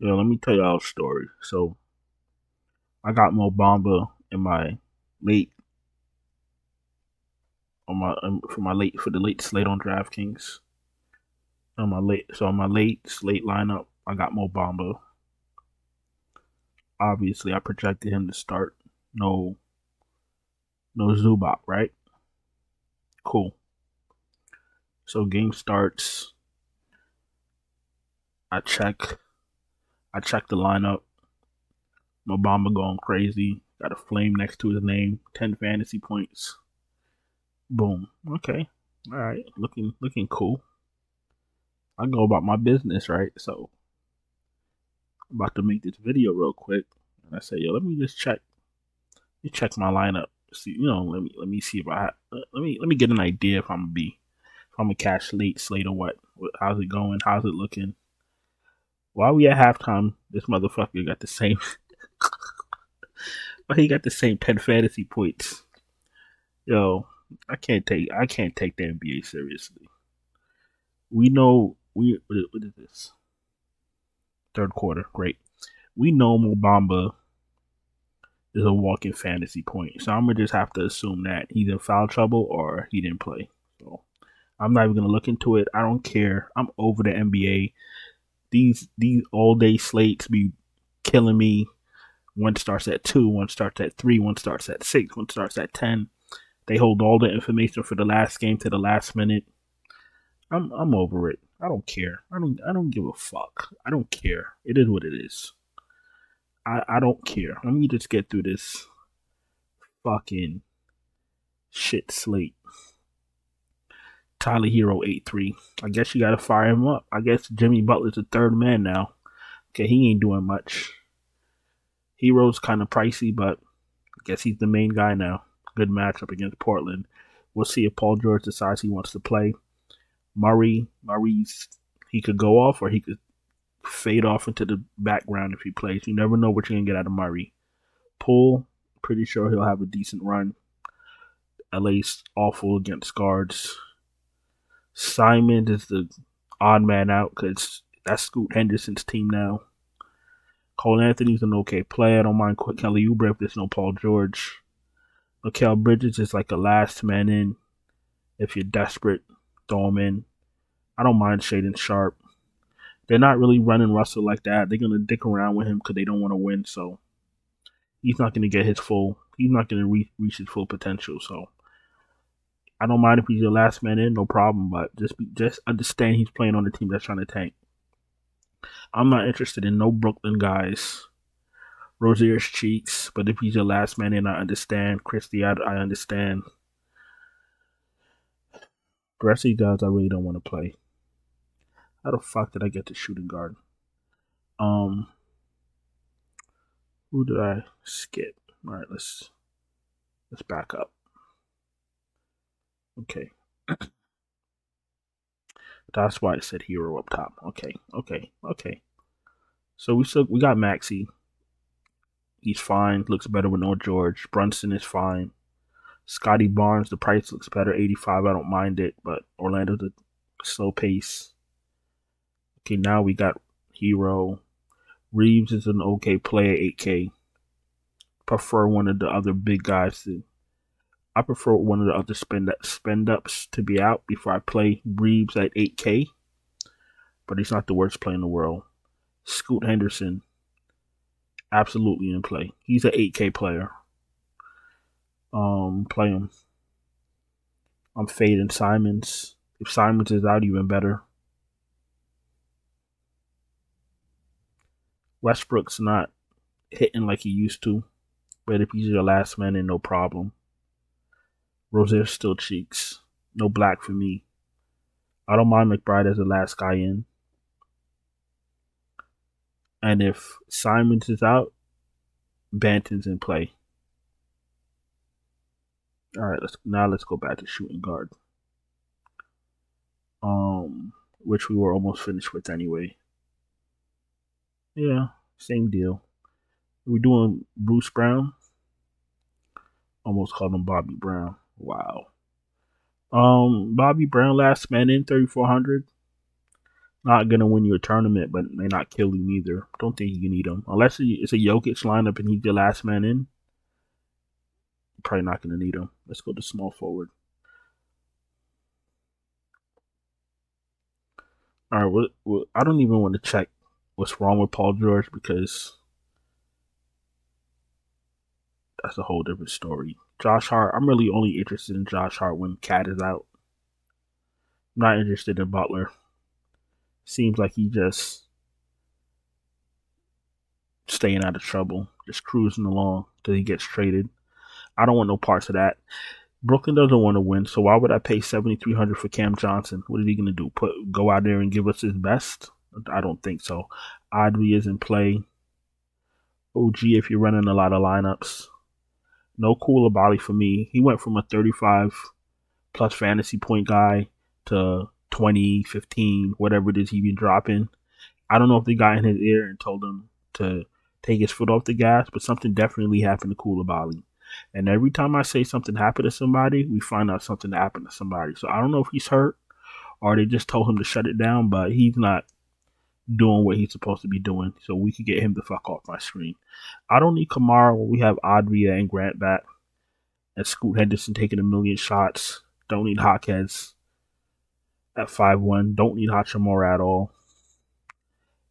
Yo, let me tell y'all a story. So I got Mo Bamba in my late on my for the late slate on DraftKings. On my late slate lineup, I got Mo Bamba. Obviously, I projected him to start. No, no Zubac, right? Cool. So game starts. I check. I check the lineup. Mo Bamba going crazy. Got a flame next to his name. 10 fantasy points. Boom. Okay. All right. Looking cool. I go about my business, right? So I'm about to make this video real quick, and I say, yo, let me just check. Let me check my lineup. See, let me see if let me get an idea if I'm a cash slate or what. How's it going? How's it looking? While we at halftime, this motherfucker got the same. He got the same 10 fantasy points. Yo, I can't take the NBA seriously. We know what is this? Third quarter, great. We know Mobamba is a walking fantasy point. So I'm gonna just have to assume that he's in foul trouble or he didn't play. So I'm not even gonna look into it. I don't care. I'm over the NBA. These all day slates be killing me. One starts at 2, one starts at 3, one starts at 6, one starts at 10. They hold all the information for the last game to the last minute. I'm over it. I don't care. I don't give a fuck. I don't care. It is what it is. I don't care. Let me just get through this fucking shit slate. Tyler Hero 8-3. I guess you gotta fire him up. I guess Jimmy Butler's the third man now. Okay, he ain't doing much. Hero's kind of pricey, but I guess he's the main guy now. Good matchup against Portland. We'll see if Paul George decides he wants to play. Murray's he could go off or he could fade off into the background if he plays. You never know what you're gonna get out of Murray. Poole, pretty sure he'll have a decent run. LA's awful against guards. Simon is the odd man out because that's Scoot Henderson's team now. Cole Anthony's an okay player. I don't mind Kelly Oubre if there's no Paul George. Mikal Bridges is like a last man in. If you're desperate, throw him in. I don't mind Shaden Sharp. They're not really running Russell like that. They're gonna dick around with him because they don't want to win. So he's not gonna get his full. He's not gonna reach his full potential. So I don't mind if he's your last man in, no problem. But just understand he's playing on a team that's trying to tank. I'm not interested in no Brooklyn guys. Rozier's cheeks, but if he's your last man in, I understand. Christie, I understand. The rest of these guys, I really don't want to play. How the fuck did I get to shooting guard? Who did I skip? All right, let's back up. Okay, that's why I said hero up top. Okay. So we got Maxey. He's fine. Looks better with no George. Brunson is fine. Scotty Barnes, the price looks better. 85. I don't mind it, but Orlando's a slow pace. Okay, now we got Hero. Reeves is an okay player, 8K. Prefer one of the other big guys to. I prefer one of the other spend ups to be out before I play Reeves at 8K. But he's not the worst player in the world. Scoot Henderson, absolutely in play. He's an 8K player. Play him. I'm fading Simons. If Simons is out, even better. Westbrook's not hitting like he used to, but if he's your last man in, no problem. Rozier's still cheeks. No black for me. I don't mind McBride as the last guy in. And if Simons is out, Banton's in play. All right, let's go back to shooting guard. Which we were almost finished with anyway. Yeah, same deal. We're doing Bruce Brown. Almost called him Bobby Brown. Wow. Bobby Brown last man in 3,400. Not gonna win you a tournament, but may not kill you neither. Don't think you can eat him unless it's a Jokic lineup and he's the last man in. Probably not gonna need him. Let's go to small forward. All right, I don't even want to check what's wrong with Paul George because that's a whole different story. Josh Hart, I'm really only interested in Josh Hart when Cat is out. I'm not interested in Butler. Seems like he just staying out of trouble, just cruising along till he gets traded. I don't want no parts of that. Brooklyn doesn't want to win, so why would I pay $7,300 for Cam Johnson? What is he gonna do? Go out there and give us his best? I don't think so. Audrey is in play. OG if you're running a lot of lineups. No Koulibaly for me. He went from a 35 plus fantasy point guy to 20, 15, whatever it is he been dropping. I don't know if they got in his ear and told him to take his foot off the gas, but something definitely happened to Koulibaly. And every time I say something happened to somebody, we find out something happened to somebody. So I don't know if he's hurt or they just told him to shut it down, but he's not doing what he's supposed to be doing. So we could get him the fuck off my screen. I don't need Kamara when we have Adria and Grant back. And Scoot Henderson taking a million shots. Don't need Hawkheads at 5-1. Don't need Hachimura at all.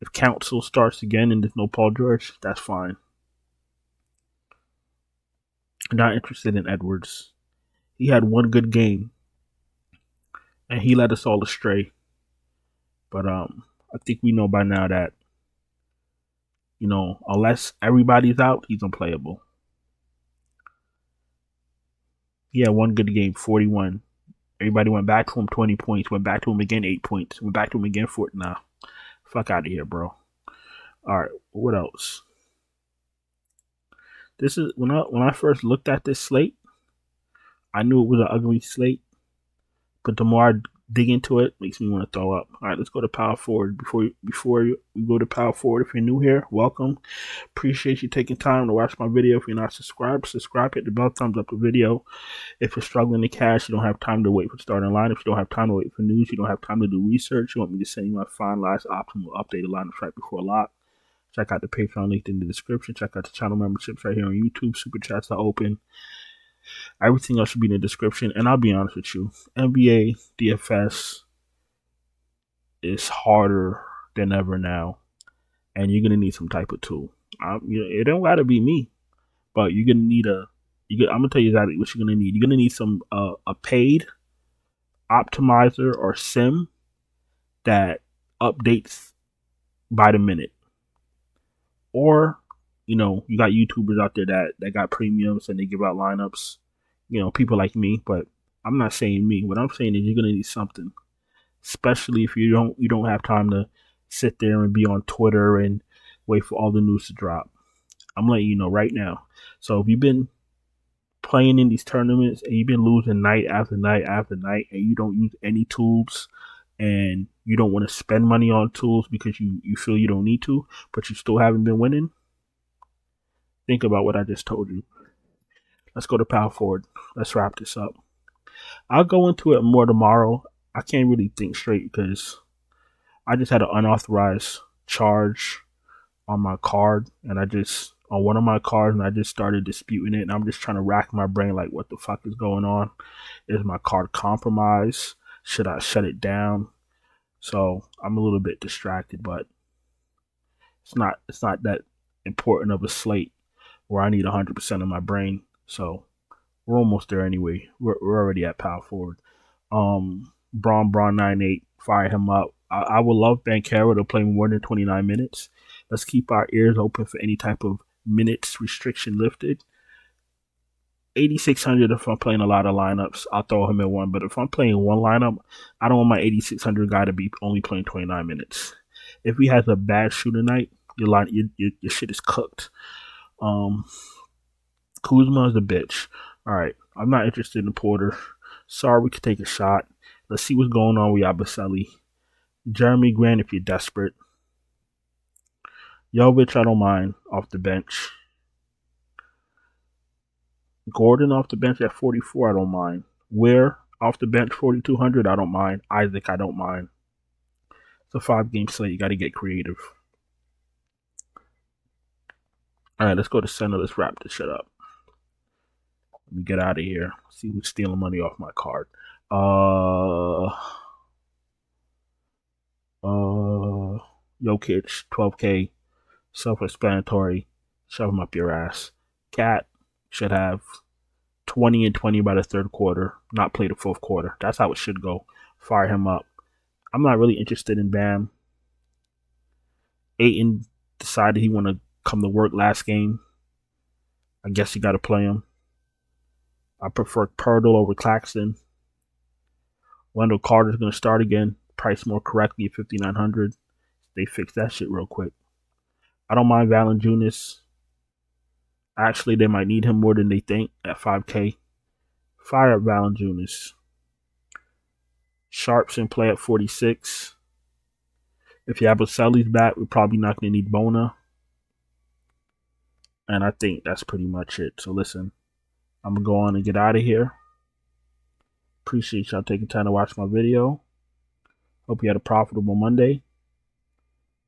If Council starts again and there's no Paul George, that's fine. Not interested in Edwards. He had one good game, and he led us all astray. But I think we know by now that, unless everybody's out, he's unplayable. He had one good game, 41. Everybody went back to him, 20 points. Went back to him again, 8 points. Went back to him again, 4. Nah, fuck out of here, bro. All right, what else? This is when I first looked at this slate, I knew it was an ugly slate, but the more I dig into it, makes me want to throw up. All right, let's go to power forward. Before we go to power forward, if you're new here, welcome. Appreciate you taking time to watch my video. If you're not subscribed, subscribe. Hit the bell, thumbs up the video. If you're struggling to cash, you don't have time to wait for starting line. If you don't have time to wait for news, you don't have time to do research. You want me to send you my finalized optimal updated lineups right before lock. Check out the Patreon link in the description. Check out the channel memberships right here on YouTube. Super chats are open. Everything else should be in the description. And I'll be honest with you, NBA DFS is harder than ever now, and you're gonna need some type of tool. It don't gotta be me, but you're gonna need I'm gonna tell you exactly what you're gonna need. You're gonna need some a paid optimizer or sim that updates by the minute. Or, you got YouTubers out there that got premiums and they give out lineups. People like me, but I'm not saying me. What I'm saying is you're gonna need something, especially if you don't have time to sit there and be on Twitter and wait for all the news to drop. I'm letting you know right now. So if you've been playing in these tournaments and you've been losing night after night after night and you don't use any tools and you don't want to spend money on tools because you feel you don't need to, but you still haven't been winning, think about what I just told you. Let's go to power forward. Let's wrap this up. I'll go into it more tomorrow. I can't really think straight because I just had an unauthorized charge on my card, and on one of my cards, and I just started disputing it, and I'm just trying to rack my brain like, what the fuck is going on? Is my card compromised? Should I shut it down? So I'm a little bit distracted, but it's not that important of a slate where I need 100% of my brain. So we're almost there anyway. We're already at power forward. Braun 98, fire him up. I would love Banchero to play more than 29 minutes. Let's keep our ears open for any type of minutes restriction lifted. 8,600 if I'm playing a lot of lineups, I'll throw him in one. But if I'm playing one lineup, I don't want my 8,600 guy to be only playing 29 minutes. If he has a bad shooter night, your shit is cooked. Kuzma is a bitch. All right, I'm not interested in Porter. Sorry, we could take a shot. Let's see what's going on with Yabusele. Jeremy Grant if you're desperate. Jovic, I don't mind off the bench. Gordon off the bench at 44, I don't mind. Ware off the bench 4,200, I don't mind. Isaac, I don't mind. It's a 5-game slate. You got to get creative. All right, let's go to center. Let's wrap this shit up. Let me get out of here. See who's stealing money off my card. Jokic, 12K, self-explanatory. Shove him up your ass. Cat should have 20 and 20 by the third quarter. Not play the fourth quarter. That's how it should go. Fire him up. I'm not really interested in Bam. Ayton decided he want to come to work last game. I guess you got to play him. I prefer Pirtle over Claxton. Wendell Carter's going to start again. Priced more correctly at 5,900. They fix that shit real quick. I don't mind Valanciunas. Actually, they might need him more than they think at 5K. Fire up Valanciunas. Sharp's in play at 46. If Yabusele's back, we're probably not going to need Bona. And I think that's pretty much it. So listen, I'm going to go on and get out of here. Appreciate y'all taking time to watch my video. Hope you had a profitable Monday.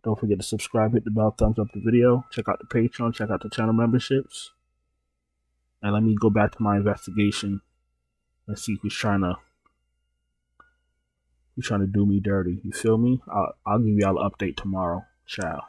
Don't forget to subscribe, hit the bell, thumbs up the video. Check out the Patreon, check out the channel memberships. And let me go back to my investigation and see who's trying to do me dirty. You feel me? I'll give y'all an update tomorrow. Ciao.